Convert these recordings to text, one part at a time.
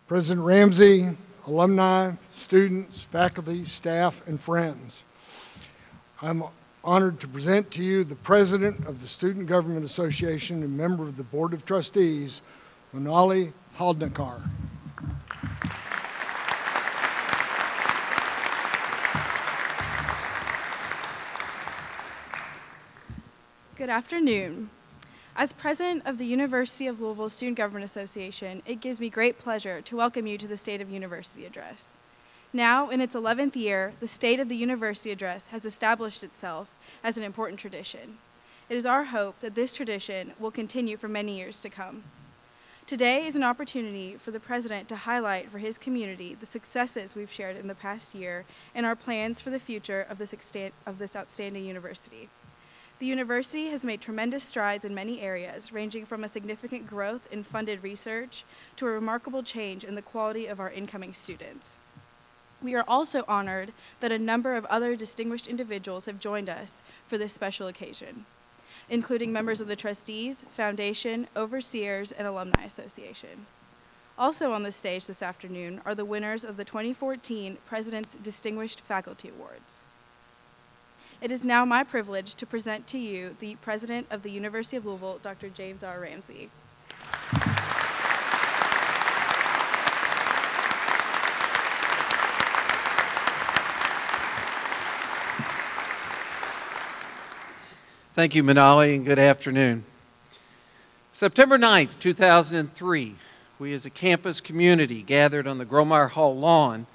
President Ramsey, alumni, students, faculty, staff, and friends. I'm honored to present to you the President of the Student Government Association and member of the Board of Trustees, Manali Haldnekar. Good afternoon. As President of the University of Louisville Student Government Association, it gives me great pleasure to welcome you to the State of University Address. Now, in its 11th year, the State of the University Address has established itself as an important tradition. It is our hope that this tradition will continue for many years to come. Today is an opportunity for the President to highlight for his community the successes we've shared in the past year and our plans for the future of this outstanding university. The university has made tremendous strides in many areas, ranging from a significant growth in funded research to a remarkable change in the quality of our incoming students. We are also honored that a number of other distinguished individuals have joined us for this special occasion, including members of the Trustees, Foundation, Overseers, and Alumni Association. Also on the stage this afternoon are the winners of the 2014 President's Distinguished Faculty Awards. It is now my privilege to present to you the President of the University of Louisville, Dr. James R. Ramsey. Thank you, Manali, and good afternoon. September 9th, 2003, we as a campus community gathered on the Gromeyer Hall lawn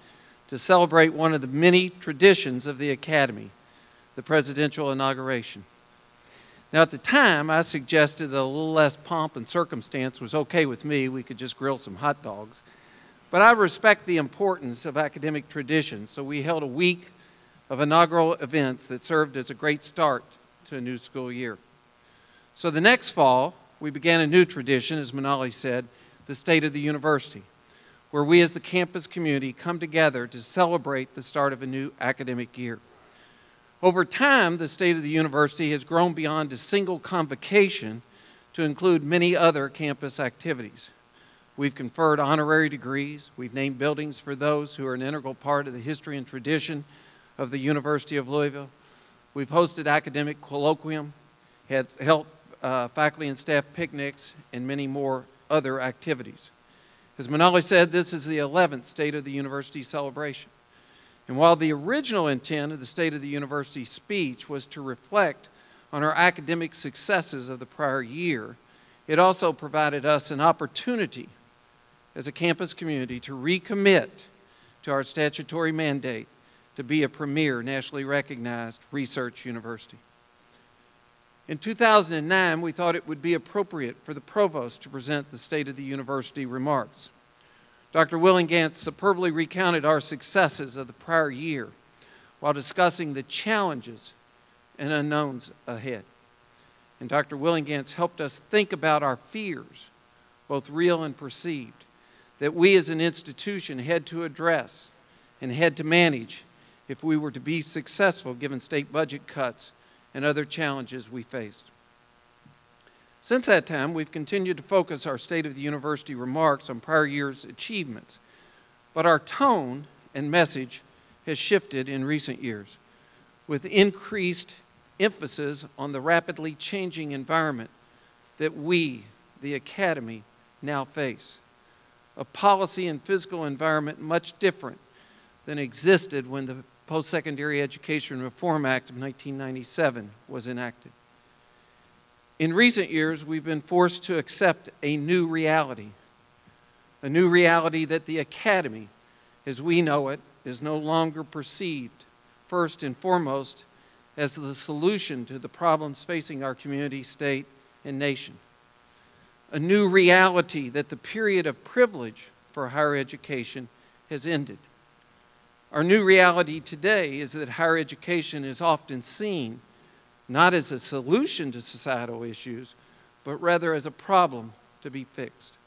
to celebrate one of the many traditions of the Academy, the presidential inauguration. Now, at the time, I suggested that a little less pomp and circumstance was okay with me. We could just grill some hot dogs. But I respect the importance of academic tradition, so we held a week of inaugural events that served as a great start to a new school year. So the next fall, we began a new tradition, as Manali said, the State of the University, where we as the campus community come together to celebrate the start of a new academic year. Over time, the State of the University has grown beyond a single convocation to include many other campus activities. We've conferred honorary degrees, we've named buildings for those who are an integral part of the history and tradition of the University of Louisville. We've hosted academic colloquium, held faculty and staff picnics, and many more other activities. As Manali said, this is the 11th State of the University celebration. And while the original intent of the State of the University speech was to reflect on our academic successes of the prior year, it also provided us an opportunity as a campus community to recommit to our statutory mandate to be a premier, nationally recognized research university. In 2009, we thought it would be appropriate for the provost to present the State of the University remarks. Dr. Willingant superbly recounted our successes of the prior year while discussing the challenges and unknowns ahead. And Dr. Willingant helped us think about our fears, both real and perceived, that we as an institution had to address and had to manage if we were to be successful given state budget cuts and other challenges we faced. Since that time, we've continued to focus our State of the University remarks on prior year's achievements, but our tone and message has shifted in recent years, with increased emphasis on the rapidly changing environment that we, the Academy, now face. A policy and physical environment much different than existed when the Post-Secondary Education Reform Act of 1997 was enacted. In recent years, we've been forced to accept a new reality that the Academy, as we know it, is no longer perceived, first and foremost, as the solution to the problems facing our community, state, and nation. A new reality that the period of privilege for higher education has ended. Our new reality today is that higher education is often seen not as a solution to societal issues, but rather as a problem to be fixed.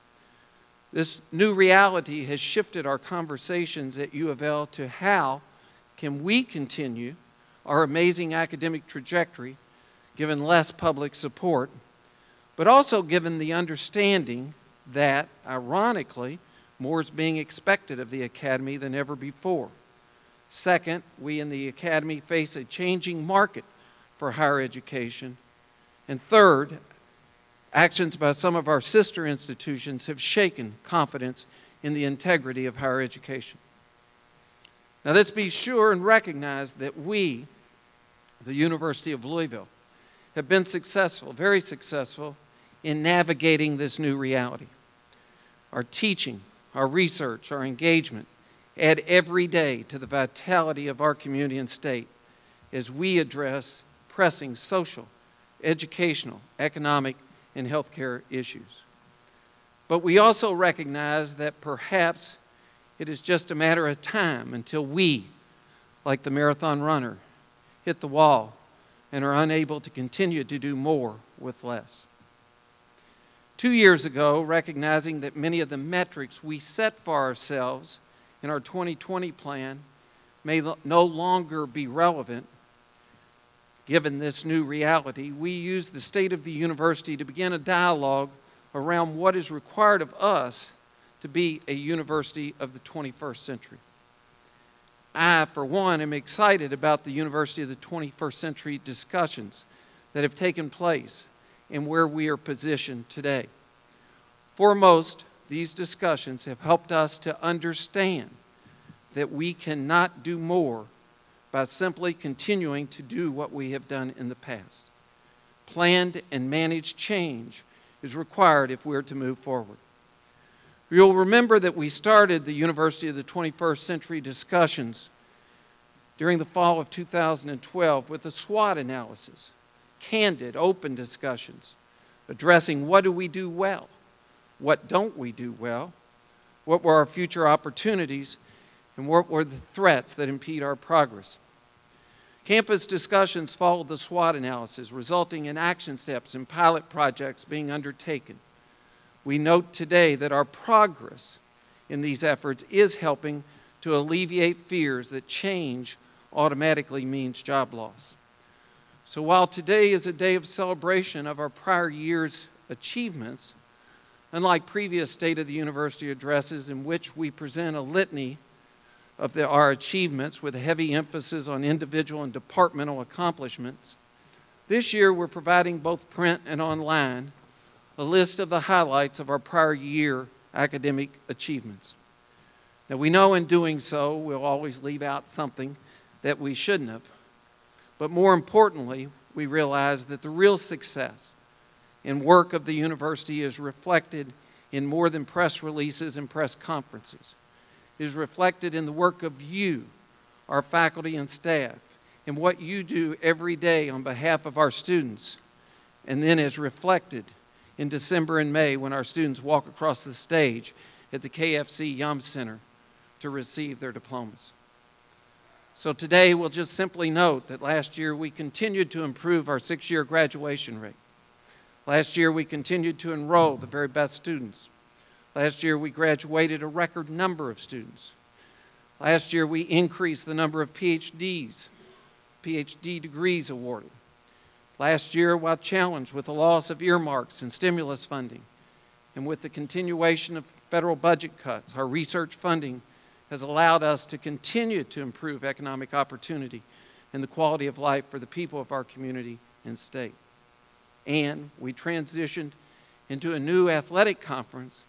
This new reality has shifted our conversations at U of L to how can we continue our amazing academic trajectory given less public support, but also given the understanding that, ironically, More is being expected of the Academy than ever before. Second, we in the Academy face a changing market for higher education. And third, actions by some of our sister institutions have shaken confidence in the integrity of higher education. Now let's be sure and recognize that we, the University of Louisville, have been successful, very successful, in navigating this new reality. Our teaching, our research, our engagement add every day to the vitality of our community and state as we address pressing social, educational, economic, and healthcare issues. But we also recognize that perhaps it is just a matter of time until we, like the marathon runner, hit the wall and are unable to continue to do more with less. 2 years ago, recognizing that many of the metrics we set for ourselves in our 2020 plan may no longer be relevant, given this new reality, we used the state of the university to begin a dialogue around what is required of us to be a university of the 21st century. I, for one, am excited about the University of the 21st Century discussions that have taken place and where we are positioned today. Foremost, these discussions have helped us to understand that we cannot do more by simply continuing to do what we have done in the past. Planned and managed change is required if we are to move forward. You'll remember that we started the University of the 21st Century discussions during the fall of 2012 with a SWOT analysis, candid, open discussions, addressing what do we do well, what don't we do well, what were our future opportunities, and what were the threats that impede our progress. Campus discussions followed the SWOT analysis, resulting in action steps and pilot projects being undertaken. We note today that our progress in these efforts is helping to alleviate fears that change automatically means job loss. So while today is a day of celebration of our prior year's achievements, unlike previous State of the University addresses in which we present a litany of our achievements with a heavy emphasis on individual and departmental accomplishments, this year we're providing both print and online a list of the highlights of our prior year academic achievements. Now we know in doing so we'll always leave out something that we shouldn't have, but more importantly, we realize that the real success and work of the university is reflected in more than press releases and press conferences. It is reflected in the work of you, our faculty and staff, and what you do every day on behalf of our students, and then is reflected in December and May when our students walk across the stage at the KFC Yum Center to receive their diplomas. So today we'll just simply note that last year we continued to improve our 6-year graduation rate. Last year we continued to enroll the very best students. Last year we graduated a record number of students. Last year we increased the number of PhD degrees awarded. Last year, while challenged with the loss of earmarks and stimulus funding, and with the continuation of federal budget cuts, our research funding has allowed us to continue to improve economic opportunity and the quality of life for the people of our community and state. And we transitioned into a new athletic conference,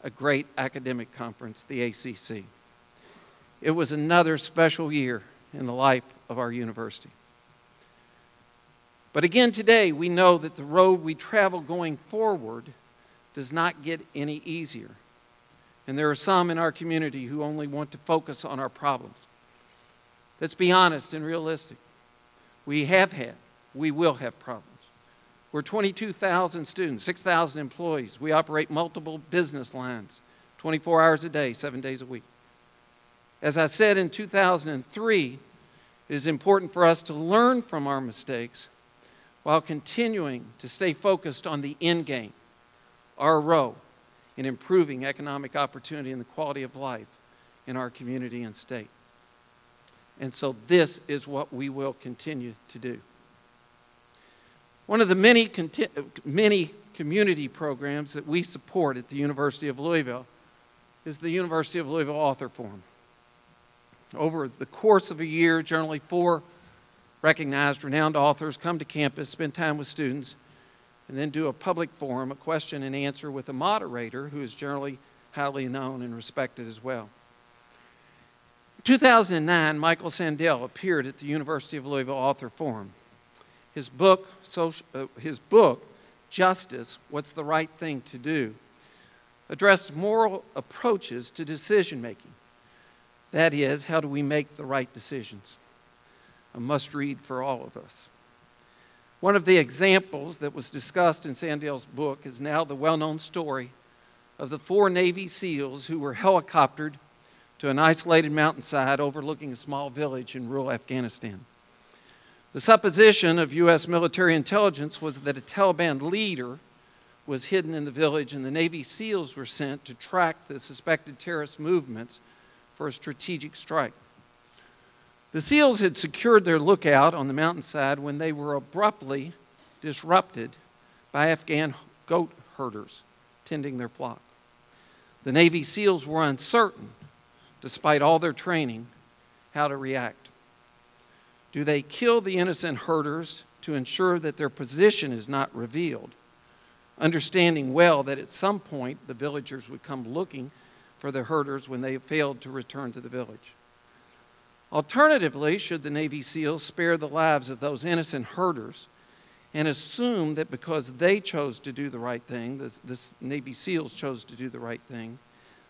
a great academic conference, the ACC. It was another special year in the life of our university. But again today, we know that the road we travel going forward does not get any easier. And there are some in our community who only want to focus on our problems. Let's be honest and realistic. We have had, we will have problems. We're 22,000 students, 6,000 employees. We operate multiple business lines, 24 hours a day, 7 days a week. As I said in 2003, it is important for us to learn from our mistakes while continuing to stay focused on the end game, our role in improving economic opportunity and the quality of life in our community and state. And so this is what we will continue to do. One of the many community programs that we support at the University of Louisville is the University of Louisville Author Forum. Over the course of a year, generally 4 recognized, renowned authors come to campus, spend time with students, and then do a public forum, a question and answer with a moderator who is generally highly known and respected as well. In 2009, Michael Sandel appeared at the University of Louisville Author Forum. His book, Justice, What's the Right Thing to Do, addressed moral approaches to decision making. That is, how do we make the right decisions? A must-read for all of us. One of the examples that was discussed in Sandel's book is now the well-known story of the 4 Navy SEALs who were helicoptered to an isolated mountainside overlooking a small village in rural Afghanistan. The supposition of U.S. military intelligence was that a Taliban leader was hidden in the village, and the Navy SEALs were sent to track the suspected terrorist movements for a strategic strike. The SEALs had secured their lookout on the mountainside when they were abruptly disrupted by Afghan goat herders tending their flock. The Navy SEALs were uncertain, despite all their training, how to react. Do they kill the innocent herders to ensure that their position is not revealed, understanding well that at some point the villagers would come looking for the herders when they failed to return to the village? Alternatively, should the Navy SEALs spare the lives of those innocent herders and assume that because they chose to do the right thing, the Navy SEALs chose to do the right thing,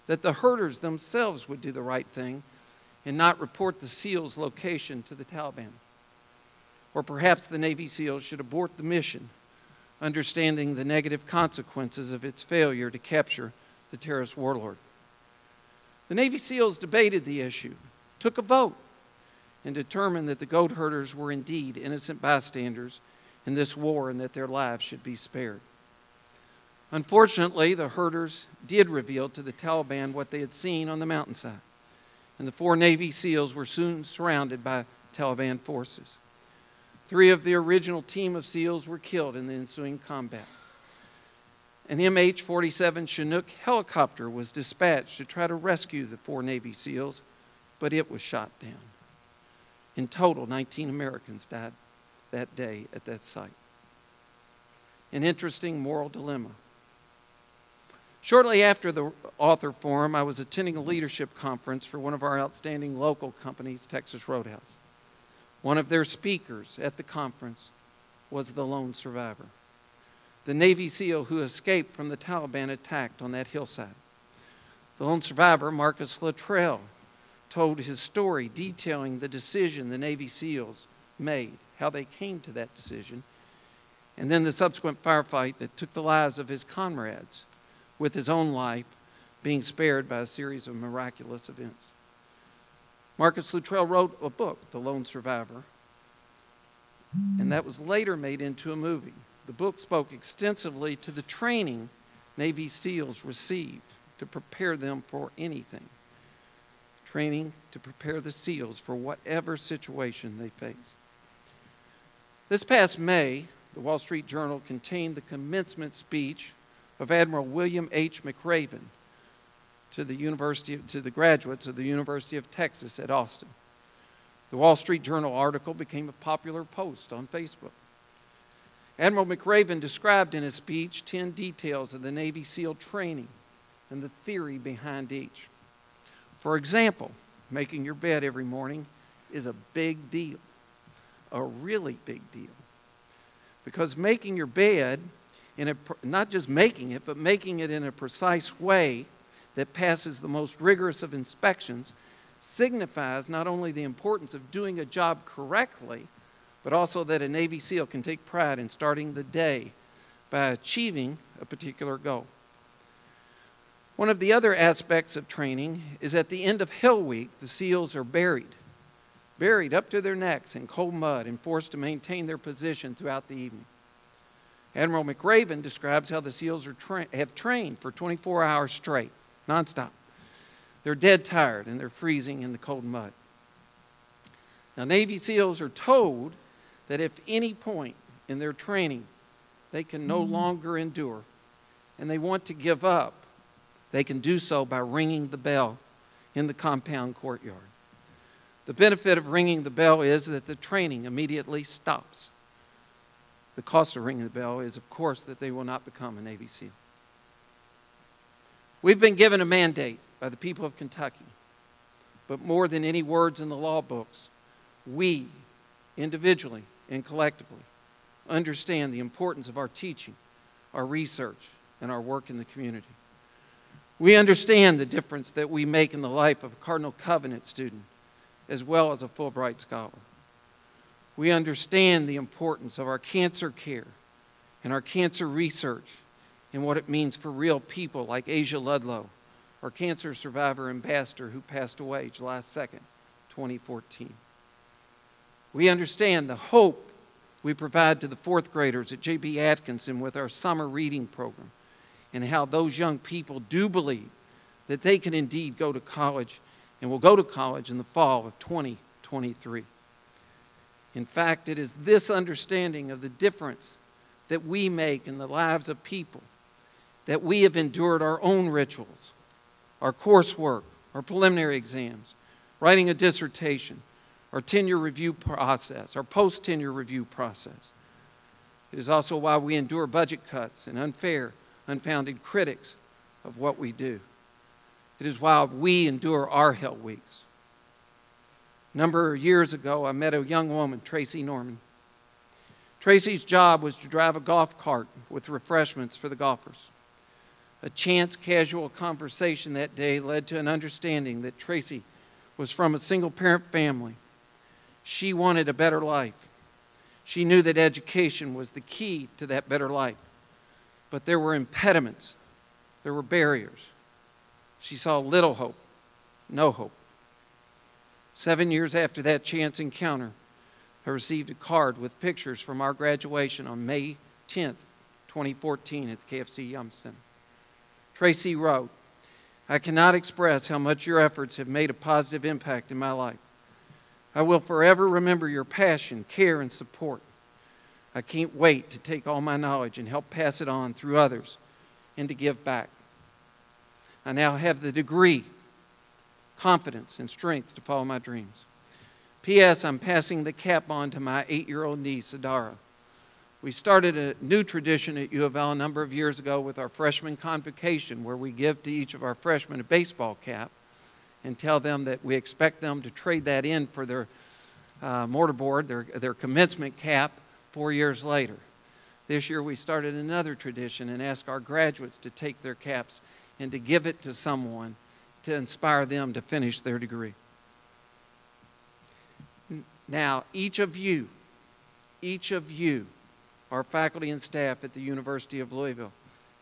that the herders themselves would do the right thing and not report the SEALs' location to the Taliban? Or perhaps the Navy SEALs should abort the mission, understanding the negative consequences of its failure to capture the terrorist warlord. The Navy SEALs debated the issue, took a vote, and determined that the goat herders were indeed innocent bystanders in this war and that their lives should be spared. Unfortunately, the herders did reveal to the Taliban what they had seen on the mountainside, and the 4 Navy SEALs were soon surrounded by Taliban forces. 3 of the original team of SEALs were killed in the ensuing combat. An MH-47 Chinook helicopter was dispatched to try to rescue the 4 Navy SEALs, but it was shot down. In total, 19 Americans died that day at that site. An interesting moral dilemma. Shortly after the author forum, I was attending a leadership conference for one of our outstanding local companies, Texas Roadhouse. One of their speakers at the conference was the lone survivor, the Navy SEAL who escaped from the Taliban attack on that hillside. The lone survivor, Marcus Luttrell, told his story detailing the decision the Navy SEALs made, how they came to that decision, and then the subsequent firefight that took the lives of his comrades, with his own life being spared by a series of miraculous events. Marcus Luttrell wrote a book, The Lone Survivor, and that was later made into a movie. The book spoke extensively to the training Navy SEALs received to prepare them for anything. Training to prepare the SEALs for whatever situation they face. This past May, the Wall Street Journal contained the commencement speech of Admiral William H. McRaven to the graduates of the University of Texas at Austin. The Wall Street Journal article became a popular post on Facebook. Admiral McRaven described in his speech 10 details of the Navy SEAL training and the theory behind each. For example, making your bed every morning is a big deal, a really big deal. Because making your bed, not just making it, but making it in a precise way that passes the most rigorous of inspections, signifies not only the importance of doing a job correctly, but also that a Navy SEAL can take pride in starting the day by achieving a particular goal. One of the other aspects of training is at the end of Hell Week, the SEALs are buried up to their necks in cold mud and forced to maintain their position throughout the evening. Admiral McRaven describes how the SEALs have trained for 24 hours straight, nonstop. They're dead tired and they're freezing in the cold mud. Now, Navy SEALs are told that if any point in their training they can no longer endure and they want to give up, they can do so by ringing the bell in the compound courtyard. The benefit of ringing the bell is that the training immediately stops. The cost of ringing the bell is, of course, that they will not become a Navy SEAL. We've been given a mandate by the people of Kentucky, but more than any words in the law books, we, individually and collectively, understand the importance of our teaching, our research, and our work in the community. We understand the difference that we make in the life of a Cardinal Covenant student, as well as a Fulbright scholar. We understand the importance of our cancer care and our cancer research and what it means for real people like Asia Ludlow, our cancer survivor ambassador who passed away July 2nd, 2014. We understand the hope we provide to the fourth graders at J.B. Atkinson with our summer reading program, and how those young people do believe that they can indeed go to college and will go to college in the fall of 2023. In fact, it is this understanding of the difference that we make in the lives of people that we have endured our own rituals, our coursework, our preliminary exams, writing a dissertation, our tenure review process, our post-tenure review process. It is also why we endure budget cuts and unfair, unfounded critics of what we do. It is why we endure our hell weeks. A number of years ago, I met a young woman, Tracy Norman. Tracy's job was to drive a golf cart with refreshments for the golfers. A chance, casual conversation that day led to an understanding that Tracy was from a single-parent family. She wanted a better life. She knew that education was the key to that better life. But there were impediments. There were barriers. She saw little hope, no hope. 7 years after that chance encounter, I received a card with pictures from our graduation on May 10th, 2014 at the KFC Yum Center. Tracy wrote, "I cannot express how much your efforts have made a positive impact in my life. I will forever remember your passion, care, and support. I can't wait to take all my knowledge and help pass it on through others and to give back. I now have the degree, confidence, and strength to follow my dreams. P.S. I'm passing the cap on to my 8-year-old niece, Adara. We started a new tradition at U of L a number of years ago with our freshman convocation, where we give to each of our freshmen a baseball cap and tell them that we expect them to trade that in for their mortarboard, their commencement cap, 4 years later. This year we started another tradition and asked our graduates to take their caps and to give it to someone to inspire them to finish their degree. Now, each of you, our faculty and staff at the University of Louisville,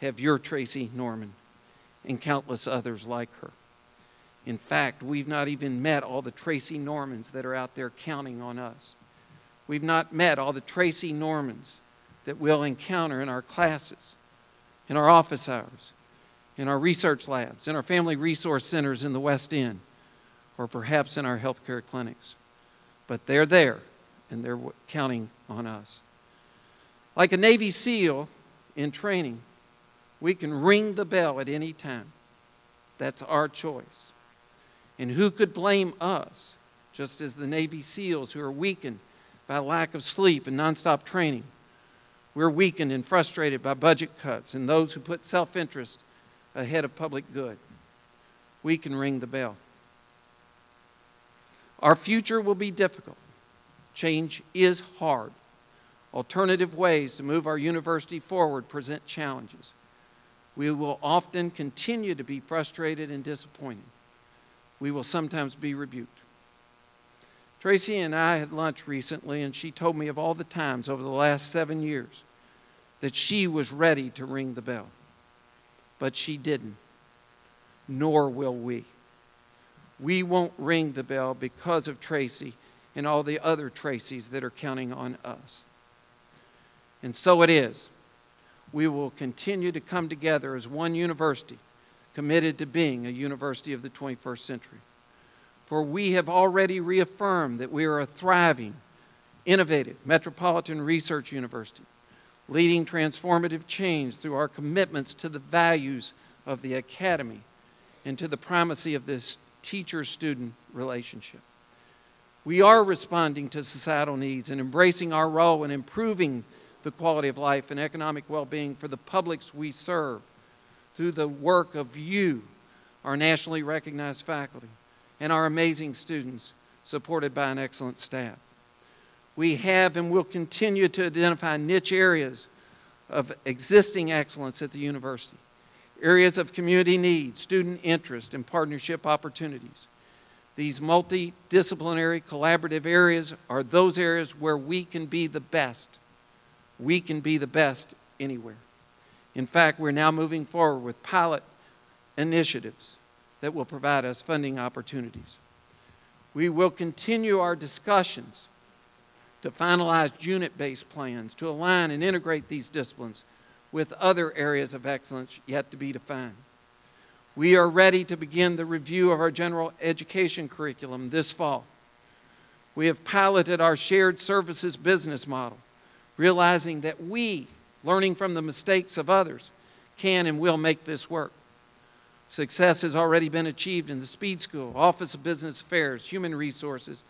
have your Tracy Norman and countless others like her. In fact, we've not even met all the Tracy Normans that are out there counting on us. We've not met all the Tracy Normans that we'll encounter in our classes, in our office hours, in our research labs, in our family resource centers in the West End, or perhaps in our healthcare clinics. But they're there, and they're counting on us. Like a Navy SEAL in training, we can ring the bell at any time. That's our choice. And who could blame us, just as the Navy SEALs who are weakened by lack of sleep and nonstop training? We're weakened and frustrated by budget cuts and those who put self-interest ahead of public good. We can ring the bell. Our future will be difficult. Change is hard. Alternative ways to move our university forward present challenges. We will often continue to be frustrated and disappointed. We will sometimes be rebuked. Tracy and I had lunch recently, and she told me of all the times over the last 7 years that she was ready to ring the bell. But she didn't, nor will we. We won't ring the bell because of Tracy and all the other Tracys that are counting on us. And so it is. We will continue to come together as one university, committed to being a university of the 21st century. For we have already reaffirmed that we are a thriving, innovative, metropolitan research university, leading transformative change through our commitments to the values of the academy and to the primacy of this teacher-student relationship. We are responding to societal needs and embracing our role in improving the quality of life and economic well-being for the publics we serve through the work of you, our nationally recognized faculty, and our amazing students supported by an excellent staff. We have and will continue to identify niche areas of existing excellence at the university, areas of community need, student interest, and partnership opportunities. These multidisciplinary collaborative areas are those areas where we can be the best. We can be the best anywhere. In fact, we're now moving forward with pilot initiatives that will provide us funding opportunities. We will continue our discussions to finalize unit-based plans to align and integrate these disciplines with other areas of excellence yet to be defined. We are ready to begin the review of our general education curriculum this fall. We have piloted our shared services business model, realizing that we, learning from the mistakes of others, can and will make this work. Success has already been achieved in the Speed School, Office of Business Affairs, Human Resources,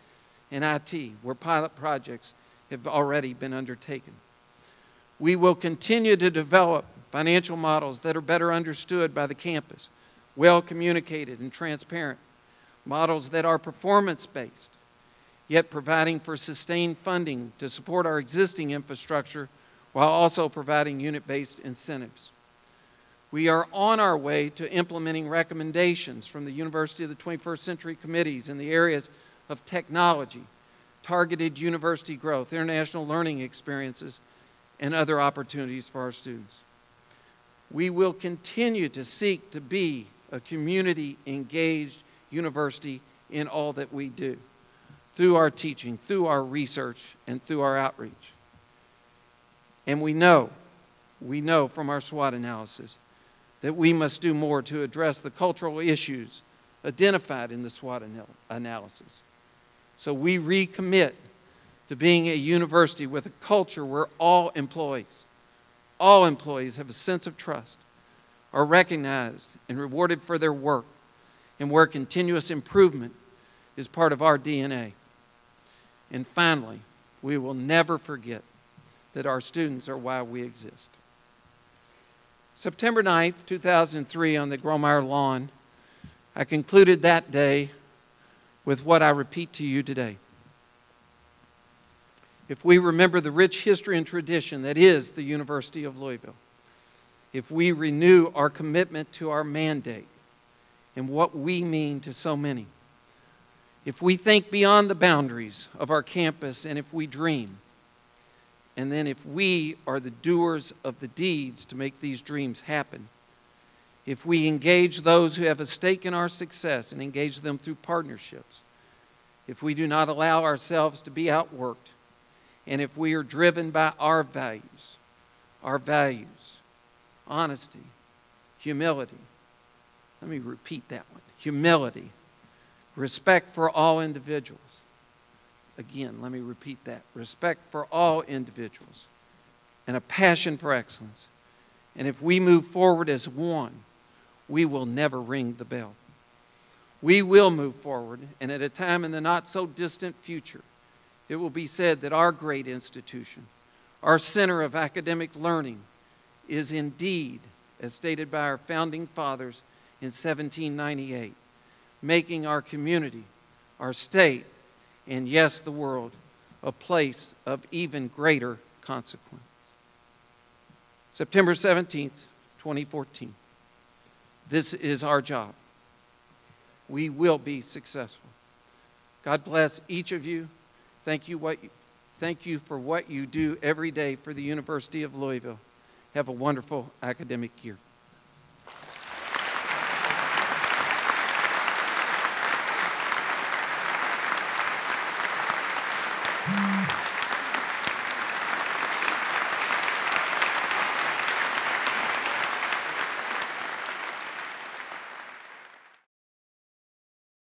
and IT, where pilot projects have already been undertaken. We will continue to develop financial models that are better understood by the campus, well communicated and transparent, models that are performance-based, yet providing for sustained funding to support our existing infrastructure while also providing unit-based incentives. We are on our way to implementing recommendations from the University of the 21st Century committees in the areas of technology, targeted university growth, international learning experiences, and other opportunities for our students. We will continue to seek to be a community-engaged university in all that we do, through our teaching, through our research, and through our outreach. And we know from our SWOT analysis that we must do more to address the cultural issues identified in the SWOT analysis. So we recommit to being a university with a culture where all employees have a sense of trust, are recognized and rewarded for their work, and where continuous improvement is part of our DNA. And finally, we will never forget that our students are why we exist. September 9th, 2003, on the Gromeyer lawn, I concluded that day with what I repeat to you today. If we remember the rich history and tradition that is the University of Louisville, if we renew our commitment to our mandate and what we mean to so many, if we think beyond the boundaries of our campus and if we dream, and then if we are the doers of the deeds to make these dreams happen, if we engage those who have a stake in our success and engage them through partnerships, if we do not allow ourselves to be outworked, and if we are driven by our values, honesty, humility. Let me repeat that one. Humility, respect for all individuals. Again, let me repeat that. Respect for all individuals and a passion for excellence. And if we move forward as one, we will never ring the bell. We will move forward, and at a time in the not-so-distant future, it will be said that our great institution, our center of academic learning, is indeed, as stated by our founding fathers in 1798, making our community, our state, and yes, the world, a place of even greater consequence. September 17th, 2014. This is our job. We will be successful. God bless each of you. Thank you for what you do every day for the University of Louisville. Have a wonderful academic year.